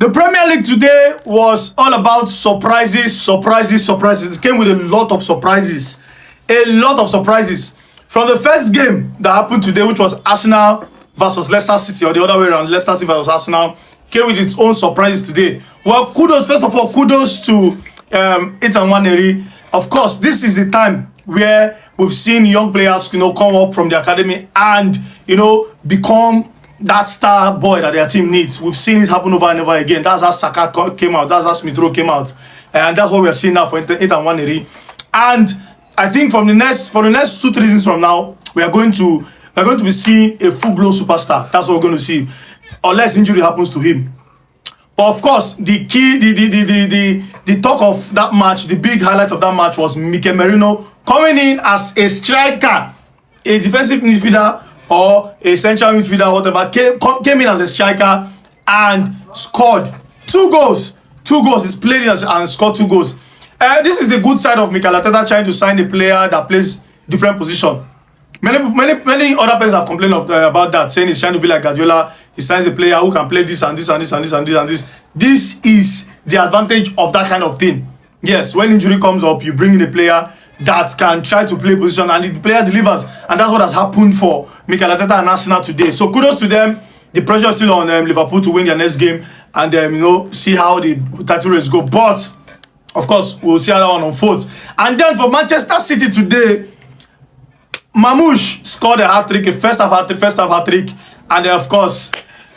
The Premier League today was all about surprises. It came with a lot of surprises. From the first game that happened today, which was Arsenal versus Leicester City, or the other way around, Leicester City versus Arsenal, came with its own surprises today. Well, first of all, kudos to Nwaneri. Of course, this is the time where we've seen young players, come up from the academy and, become that star boy that their team needs. We've seen it happen over and over again. That's how Saka came out. That's how Smith Rowe came out, and that's what we are seeing now for Nwaneri. And I think for the next 2-3 seasons from now, we are going to be seeing a full-blown superstar. That's what we're going to see, unless injury happens to him. But of course, the key, the talk of that match, the big highlight of that match was Merino coming in as a striker, a defensive midfielder or a central midfielder, whatever, came in as a striker and scored 2 goals. 2 goals. He's played and scored 2 goals. This is the good side of Mikel Arteta trying to sign a player that plays different position. Many other players have complained about that, saying he's trying to be like Guardiola. He signs a player who can play this and this and this and this and this and this. This is the advantage of that kind of thing. Yes, when injury comes up, you bring in a player that can try to play position and the player delivers, and that's what has happened for Mikel Arteta and Arsenal today. So kudos to them. The pressure is still on Liverpool to win their next game and see how the title race go. But of course, we'll see how that one unfolds. And then for Manchester City today, Marmoush scored a hat-trick, a first half hat-trick, and then of course,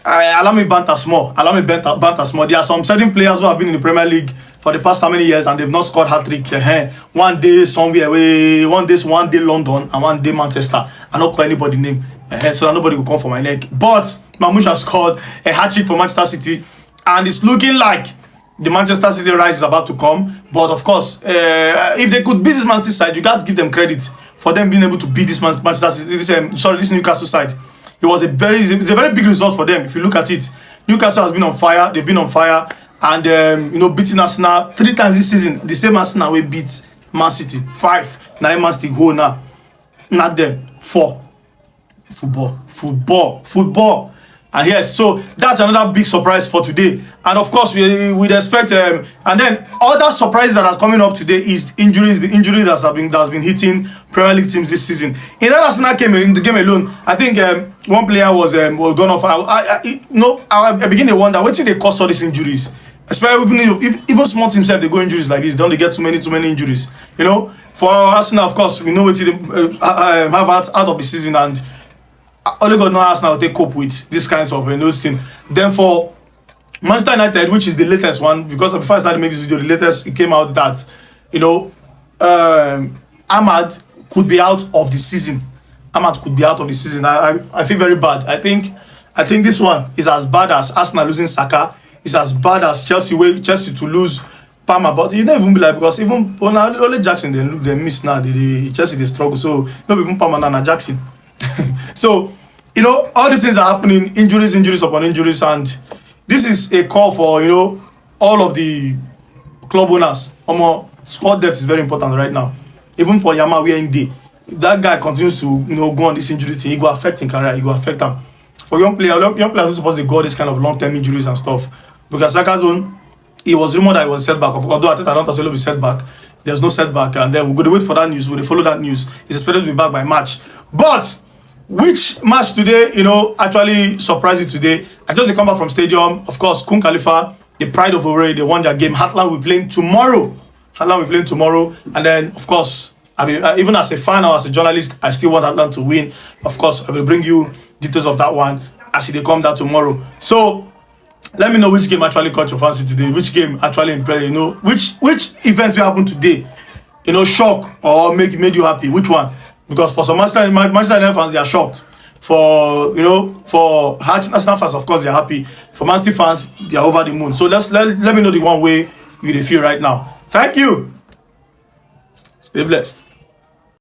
allow me banter small. There are some certain players who have been in the Premier League for the past how many years and they've not scored hat-trick. One day somewhere away, one day London, and one day Manchester. I don't call anybody name, so that nobody will come for my neck. But Marmoush has scored a hat-trick for Manchester City, and it's looking like the Manchester City rise is about to come. But of course, if they could beat this Man City side, you guys give them credit for them being able to beat this Manchester City, this Newcastle side. It's a very big result for them. If you look at it, Newcastle has been on fire. They've been on fire, and beating Arsenal 3 times this season. The same Arsenal we beat Man City 5. Now Man City go now, not them 4. Football. And yes, so that's another big surprise for today. And of course, we'd expect. And then other surprise that is coming up today is injuries. The injury that's been hitting Premier League teams this season. In that Arsenal game, in the game alone, I think one player was gone off. I begin to wonder what they cause all these injuries. Especially even small teams they go injuries like this. Don't they get too many injuries? For Arsenal, of course, we know what they have out of the season, and only God knows how Arsenal will cope with these kinds of those things. Then for Manchester United, which is the latest one, because before I started making this video, it came out that Ahmad could be out of the season. I feel very bad. I think this one is as bad as Arsenal losing Saka. It's as bad as Chelsea to lose Palmer. But you don't even be like, because even only Jackson they miss now. Chelsea they struggle. So not even Palmer and Jackson. So all these things are happening, injuries upon injuries, and this is a call for all of the club owners. Squad depth is very important right now. Even for Yama, we are in day. If that guy continues to go on this injury thing, it will affect his career, it will affect him. For young players are supposed to go this kind of long-term injuries and stuff. Because Saka's own, it was rumored that it was setback. Although I think I don't think it will be setback. There's no setback, and then we're going to wait for that news. We'll follow that news. It's expected to be back by March. But which match today, actually surprised you today? I just come back from stadium. Of course, Kun Khalifa, the pride of Owerri, they won their game. Heartland will be playing tomorrow. And then, of course, even as a fan or as a journalist, I still want Heartland to win. Of course, I will bring you details of that one as they come down tomorrow. So let me know which game actually caught your fancy today. Which game actually impressed you? Which event will happen today? Shock or made you happy? Which one? Because for some Manchester United fans, they are shocked. For Arsenal fans, of course, they are happy. For Man City fans, they are over the moon. So let me know the one way you feel right now. Thank you. Stay blessed.